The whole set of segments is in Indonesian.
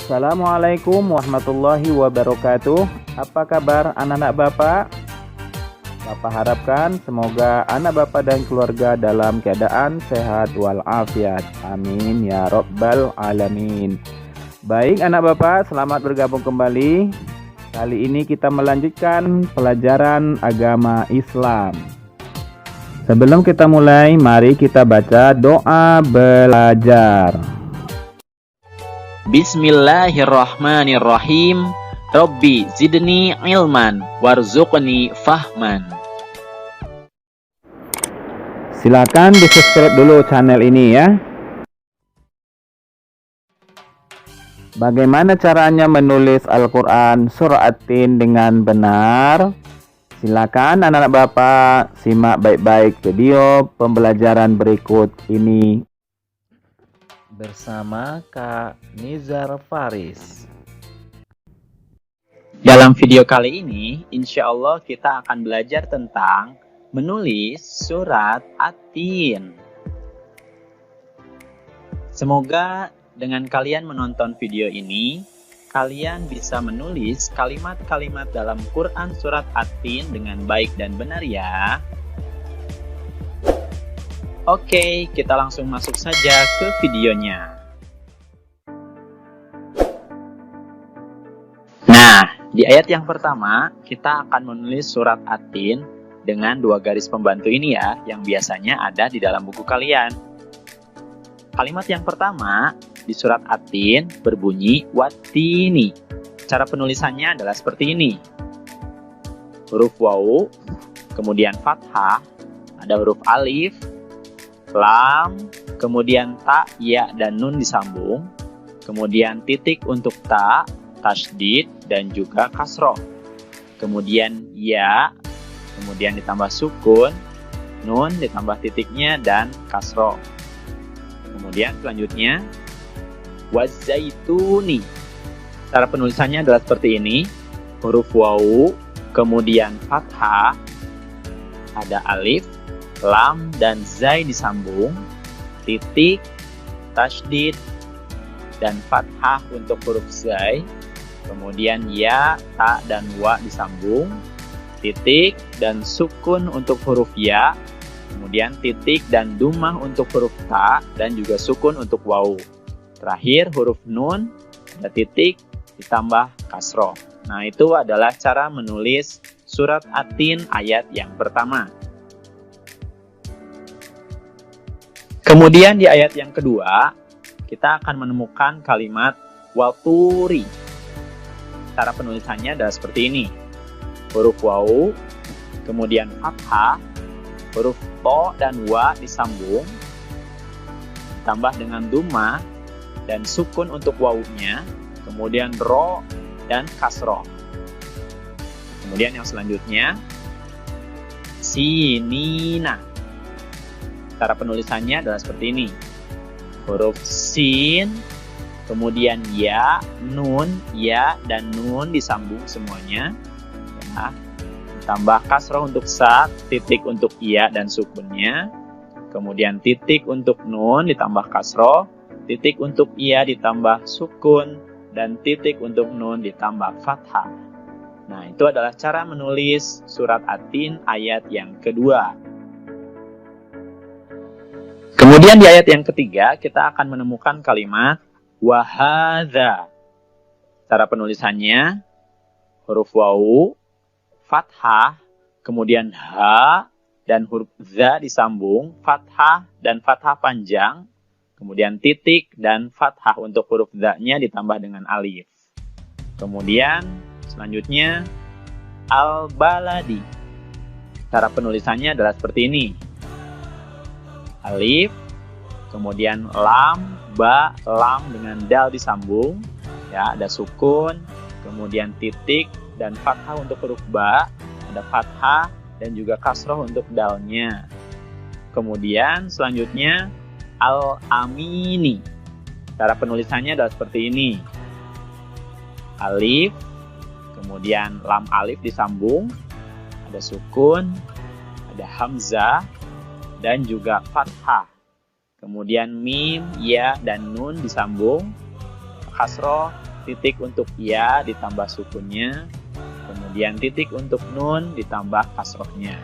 Assalamualaikum warahmatullahi wabarakatuh. Apa kabar anak-anak Bapak? Bapak harapkan semoga anak Bapak dan keluarga dalam keadaan sehat walafiat. Amin ya rabbal alamin. Baik anak Bapak, selamat bergabung kembali. Kali ini kita melanjutkan pelajaran agama Islam. Sebelum kita mulai, mari kita baca doa belajar. Bismillahirrahmanirrahim. Rabbi zidni ilman warzuqni fahman. Silakan di-subscribe dulu channel ini ya. Bagaimana caranya menulis Al-Quran Surah At-Tin dengan benar? Silakan anak-anak Bapak simak baik-baik video pembelajaran berikut ini bersama Kak Nizar Faris. Dalam video kali ini, insya Allah kita akan belajar tentang menulis surat At-Tin. Semoga dengan kalian menonton video ini, kalian bisa menulis kalimat-kalimat dalam Quran surat At-Tin dengan baik dan benar ya. Oke, kita langsung masuk saja ke videonya. Nah, di ayat yang pertama, kita akan menulis surat At-Tin dengan 2 garis pembantu ini ya, yang biasanya ada di dalam buku kalian. Kalimat yang pertama di surat At-Tin berbunyi Wattini. Cara penulisannya adalah seperti ini. Huruf waw, kemudian fathah, ada huruf alif, lam, kemudian ta, ya, dan nun disambung, kemudian titik untuk ta, tasydid, dan juga kasroh. Kemudian ya, kemudian ditambah sukun, nun ditambah titiknya, dan kasroh. Kemudian selanjutnya, wazaituni. Cara penulisannya adalah seperti ini. Huruf waw, kemudian fathah, ada alif, lam, dan zai disambung, titik, tasydid, dan fathah untuk huruf zai, kemudian ya, ta, dan wa disambung, titik, dan sukun untuk huruf ya, kemudian titik dan dumah untuk huruf ta, dan juga sukun untuk waw. Terakhir huruf nun, ada titik, ditambah kasroh. Nah, itu adalah cara menulis surat At-Tin ayat yang pertama. Kemudian di ayat yang kedua, kita akan menemukan kalimat waturi. Cara penulisannya adalah seperti ini. Huruf waw, kemudian fathah, huruf to dan wa disambung, ditambah dengan dumah dan sukun untuk wawunya, kemudian ro dan kasroh. Kemudian yang selanjutnya, sinina. Cara penulisannya adalah seperti ini. Huruf sin, kemudian ya, nun, ya, dan nun disambung semuanya. Ya. Tambah kasroh untuk sa, titik untuk iya dan sukunnya. Kemudian titik untuk nun ditambah kasroh, titik untuk iya ditambah sukun, dan titik untuk nun ditambah fathah. Nah, itu adalah cara menulis surat At-Tin ayat yang kedua. Kemudian di ayat yang ketiga, kita akan menemukan kalimat wahadza. Cara penulisannya, huruf waw, fathah, kemudian ha, dan huruf za disambung, fathah dan fathah panjang, kemudian titik dan fathah untuk huruf za-nya ditambah dengan alif. Kemudian selanjutnya, al-baladi. Cara penulisannya adalah seperti ini. Alif, kemudian lam, ba, lam dengan dal disambung, ya, ada sukun, kemudian titik dan fathah untuk huruf ba, ada fathah dan juga kasroh untuk dalnya. Kemudian selanjutnya al-amini. Cara penulisannya adalah seperti ini. Alif, kemudian lam alif disambung, ada sukun, ada hamzah, dan juga fathah. Kemudian mim, ya, dan nun disambung, kasroh, titik untuk ya ditambah sukunnya, kemudian titik untuk nun ditambah kasrohnya.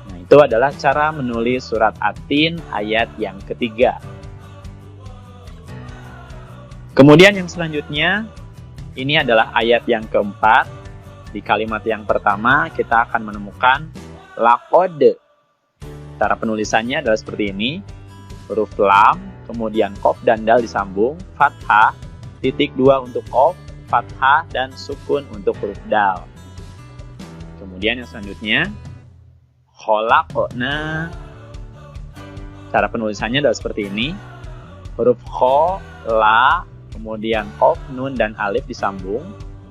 Nah, itu adalah cara menulis surat At-Tin ayat yang ketiga. Kemudian yang selanjutnya, ini adalah ayat yang keempat. Di kalimat yang pertama, kita akan menemukan laqad. Cara penulisannya adalah seperti ini. Huruf lam, kemudian qaf dan dal disambung, fathah, titik 2 untuk qaf, fathah, dan sukun untuk huruf dal. Kemudian yang selanjutnya, khalaqna. Cara penulisannya adalah seperti ini. Huruf kho, la, kemudian qaf, nun, dan alif disambung,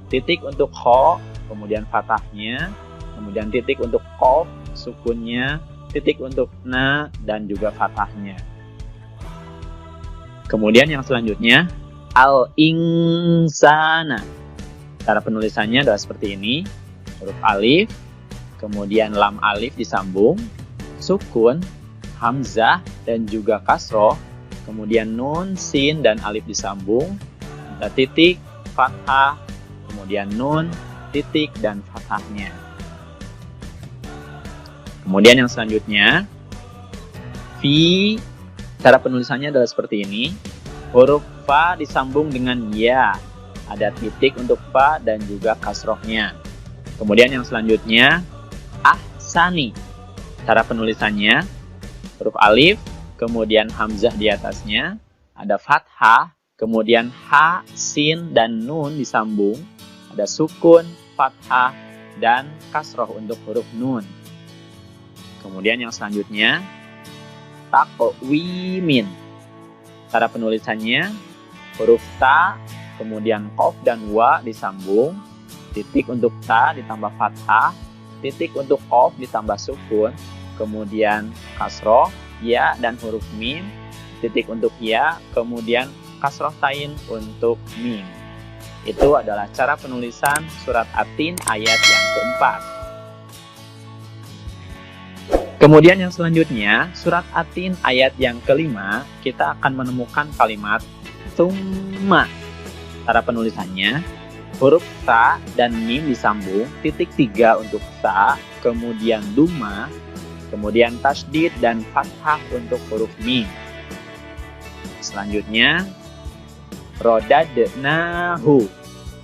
titik untuk kho, kemudian fathahnya, kemudian titik untuk qaf, sukunnya, titik untuk na, dan juga fathahnya. Kemudian yang selanjutnya, al-insana. Cara penulisannya adalah seperti ini. Huruf alif, kemudian lam alif disambung, sukun, hamzah, dan juga kasroh, kemudian nun, sin, dan alif disambung, ada titik, fathah, kemudian nun, titik, dan fathahnya. Kemudian yang selanjutnya, fi. Cara penulisannya adalah seperti ini. Huruf fa disambung dengan ya. Ada titik untuk fa dan juga kasrohnya. Kemudian yang selanjutnya, ahsani. Cara penulisannya, huruf alif, kemudian hamzah di atasnya. Ada fathah, kemudian ha, sin, dan nun disambung. Ada sukun, fathah, dan kasroh untuk huruf nun. Kemudian yang selanjutnya, taqwimin. Cara penulisannya, huruf ta, kemudian qaf dan wa disambung, titik untuk ta ditambah fathah, titik untuk qaf ditambah sukun, kemudian kasroh, ya, dan huruf mim, titik untuk ya, kemudian kasroh tain untuk mim. Itu adalah cara penulisan surat At-Tin ayat yang keempat. Kemudian yang selanjutnya, surat At-Tin ayat yang kelima, kita akan menemukan kalimat tsumma. Cara penulisannya, huruf ta dan mim disambung, titik 3 untuk ta, kemudian duma, kemudian tasydid dan fathah untuk huruf mim. Selanjutnya, rodadnahu.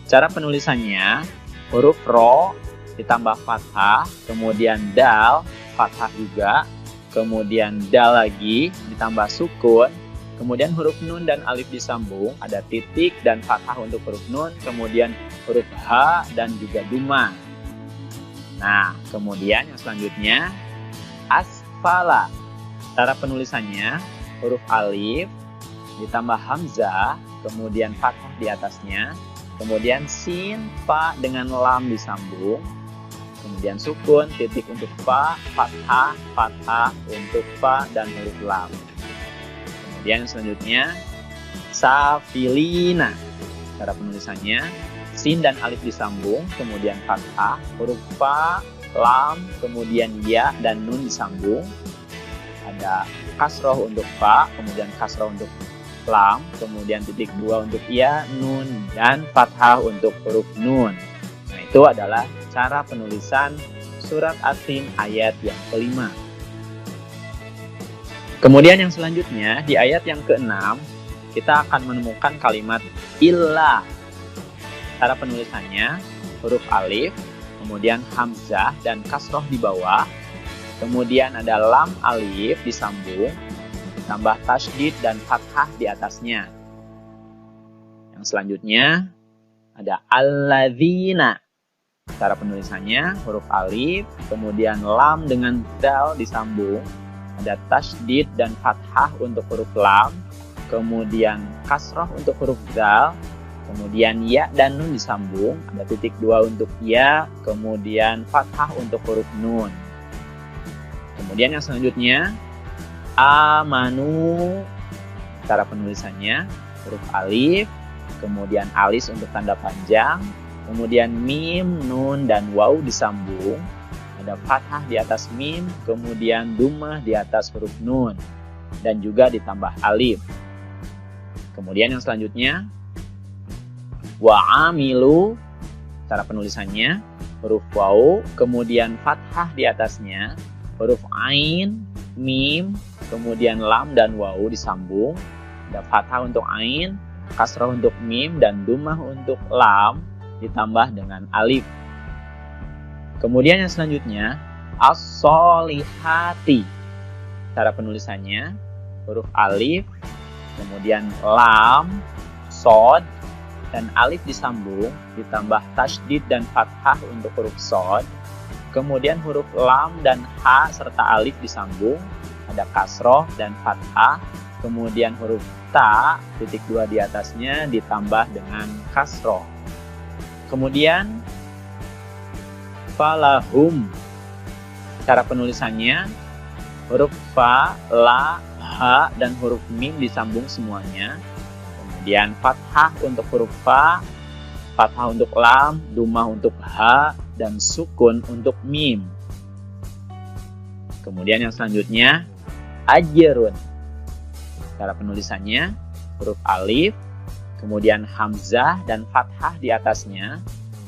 Cara penulisannya, huruf ro ditambah fathah, kemudian dal, fathah juga, kemudian dal lagi, ditambah sukun, kemudian huruf nun dan alif disambung, ada titik dan fathah untuk huruf nun, kemudian huruf ha dan juga duma. Nah, kemudian yang selanjutnya, asfala. Cara penulisannya, huruf alif, ditambah hamzah, kemudian fathah di atasnya, kemudian sin, fa dengan lam disambung, kemudian sukun, titik untuk fa, fathah, fathah untuk fa, dan huruf lam. Kemudian selanjutnya, safilina. Cara penulisannya, sin dan alif disambung, kemudian fathah, huruf fa, lam, kemudian ya, dan nun disambung. Ada kasroh untuk fa, kemudian kasroh untuk lam, kemudian titik 2 untuk ya, nun, dan fathah untuk huruf nun. Nah, itu adalah cara penulisan surat At-Tin ayat yang kelima. Kemudian yang selanjutnya, di ayat yang keenam, kita akan menemukan kalimat illa. Cara penulisannya, huruf alif, kemudian hamzah dan kasroh di bawah, kemudian ada lam alif disambung, ditambah tasydid dan fathah di atasnya. Yang selanjutnya, ada alladzina. Cara penulisannya, huruf alif, kemudian lam dengan dal disambung, ada tasydid dan fathah untuk huruf lam, kemudian kasroh untuk huruf dal, kemudian ya dan nun disambung, ada titik 2 untuk ya, kemudian fathah untuk huruf nun. Kemudian yang selanjutnya, amanu. Cara penulisannya, huruf alif, kemudian alis untuk tanda panjang, kemudian mim, nun, dan waw disambung, ada fathah di atas mim, kemudian dumah di atas huruf nun, dan juga ditambah alif. Kemudian yang selanjutnya, Wa amilu, cara penulisannya huruf waw, kemudian fathah di atasnya, huruf ain, mim, kemudian lam dan waw disambung, ada fathah untuk ain, kasrah untuk mim, dan dhammah untuk lam ditambah dengan alif. Kemudian yang selanjutnya as-solihati, cara penulisannya huruf alif, kemudian lam, sod, dan alif disambung ditambah tasydid dan fathah untuk huruf sod, kemudian huruf lam dan ha serta alif disambung, ada kasroh dan fathah, kemudian huruf ta titik dua di atasnya ditambah dengan kasroh. Kemudian falahum, cara penulisannya huruf fa, la, ha, dan huruf mim disambung semuanya. Kemudian fathah untuk huruf fa, fathah untuk lam, dhammah untuk ha, dan sukun untuk mim. Kemudian yang selanjutnya ajrun, cara penulisannya huruf alif, kemudian hamzah dan fathah di atasnya,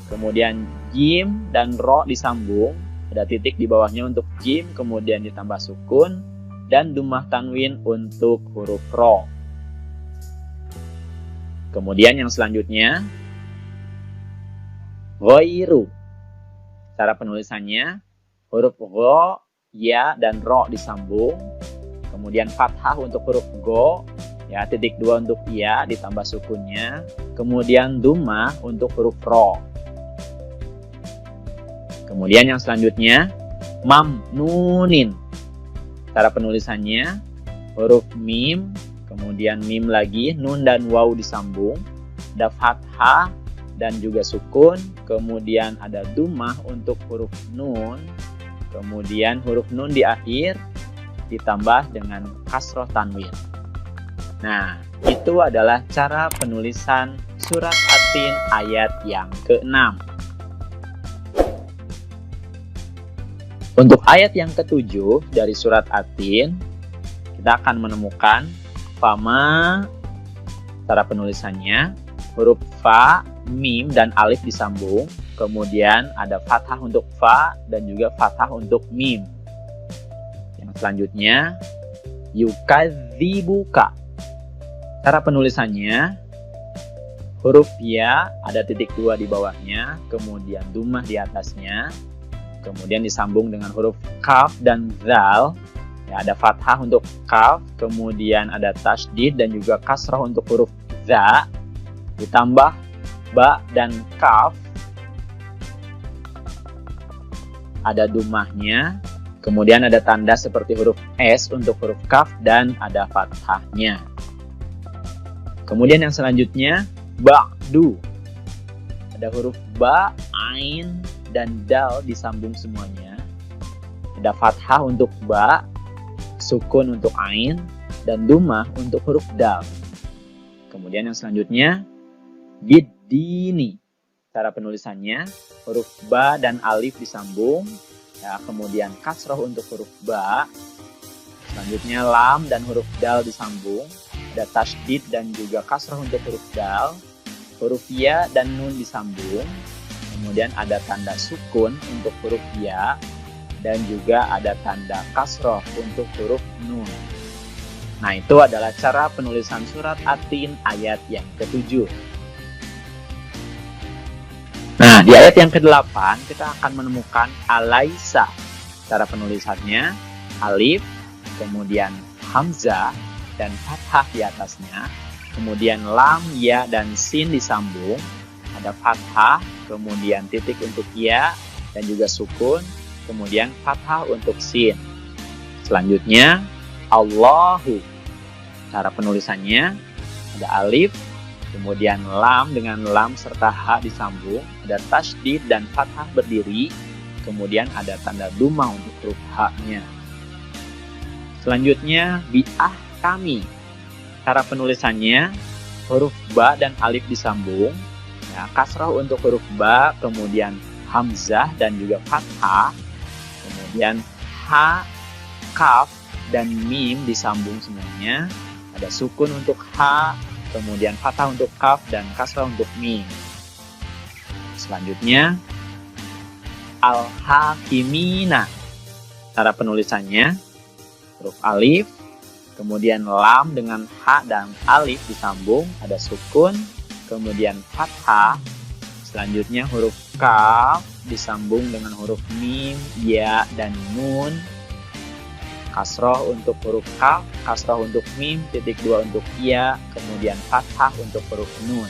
kemudian jim dan ro disambung, ada titik di bawahnya untuk jim, kemudian ditambah sukun, dan dhammah tanwin untuk huruf ro. Kemudian yang selanjutnya ghairu, cara penulisannya huruf gho, ya, dan ro disambung, kemudian fathah untuk huruf go, ya, titik dua untuk ya ditambah sukunnya, kemudian dhammah untuk huruf ro. Kemudian yang selanjutnya mamnunin, cara penulisannya huruf mim, kemudian mim lagi, nun dan waw disambung, ada fathah dan juga sukun, kemudian ada dhammah untuk huruf nun, kemudian huruf nun di akhir ditambah dengan kasroh tanwin. Nah, itu adalah cara penulisan surat At-Tin ayat yang ke-6. Untuk ayat yang ke-7 dari surat At-Tin, kita akan menemukan fama, cara penulisannya huruf fa, mim, dan alif disambung, kemudian ada fathah untuk fa dan juga fathah untuk mim. Yang selanjutnya yukadzibuka, cara penulisannya huruf ya, ada titik dua di bawahnya, kemudian dhammah di atasnya, kemudian disambung dengan huruf kaf dan zal, ya, ada fathah untuk kaf, kemudian ada tasydid dan juga kasrah untuk huruf za, ditambah ba dan kaf, ada dhammahnya, kemudian ada tanda seperti huruf S untuk huruf kaf dan ada fathahnya. Kemudian yang selanjutnya ba'du, ada huruf ba, ain, dan dal disambung semuanya, ada fathah untuk ba, sukun untuk ain, dan dhammah untuk huruf dal. Kemudian yang selanjutnya biddini, cara penulisannya huruf ba dan alif disambung, ya, kemudian kasroh untuk huruf ba, selanjutnya lam dan huruf dal disambung, ada tasydid dan juga kasroh untuk huruf dal, huruf ya dan nun disambung, kemudian ada tanda sukun untuk huruf ya, dan juga ada tanda kasroh untuk huruf nun. Nah, itu adalah cara penulisan surat At-Tin ayat yang ke-7. Nah, di ayat yang ke-8 kita akan menemukan alaisa, cara penulisannya alif, kemudian hamzah dan fathah di atasnya, kemudian lam, ya, dan sin disambung, ada fathah, kemudian titik untuk ya, dan juga sukun, kemudian fathah untuk sin. Selanjutnya Allahu, cara penulisannya ada alif, kemudian lam dengan lam serta ha disambung, ada tasydid dan fathah berdiri, kemudian ada tanda dhammah untuk huruf ha-nya. Selanjutnya bi'ah kami, cara penulisannya huruf ba dan alif disambung, ya, kasrah untuk huruf ba, kemudian hamzah dan juga fathah, kemudian ha, kaf, dan mim disambung semuanya, ada sukun untuk ha, kemudian fathah untuk kaf, dan kasrah untuk mim. Selanjutnya, al-hakimina. Cara penulisannya, huruf alif, kemudian lam dengan ha dan alif disambung, ada sukun, kemudian fathah. Selanjutnya huruf kaf disambung dengan huruf mim, ya, dan nun. Kasroh untuk huruf kaf, kasroh untuk mim, titik dua untuk ya, kemudian fathah untuk huruf nun.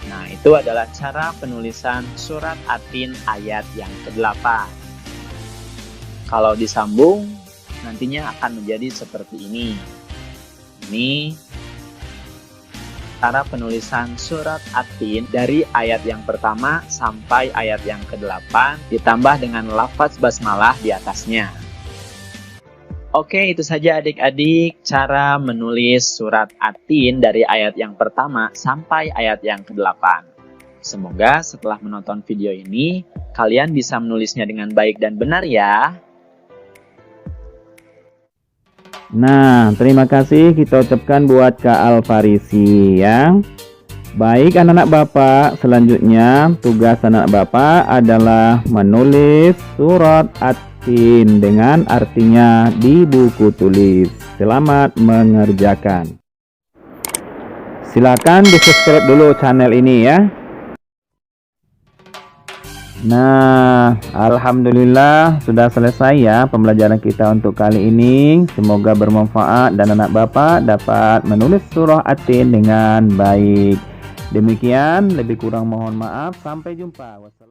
Nah, itu adalah cara penulisan surat At-Tin ayat yang ke-8. Kalau disambung, nantinya akan menjadi seperti ini. Ini cara penulisan surat At-Tin dari ayat yang pertama sampai ayat yang ke-8, ditambah dengan lafaz basmalah di atasnya. Oke, itu saja adik-adik cara menulis surat At-Tin dari ayat yang pertama sampai ayat yang ke-8. Semoga setelah menonton video ini, kalian bisa menulisnya dengan baik dan benar ya. Nah, terima kasih kita ucapkan buat Kak Al-Farisi ya. Baik anak-anak Bapak, selanjutnya tugas anak Bapak adalah menulis surat At-Tin dengan artinya di buku tulis. Selamat mengerjakan. Silakan di-subscribe dulu channel ini ya. Nah, alhamdulillah sudah selesai ya pembelajaran kita untuk kali ini. Semoga bermanfaat dan anak Bapak dapat menulis surah At-Tin dengan baik. Demikian, lebih kurang mohon maaf. Sampai jumpa. Wassalamualaikum.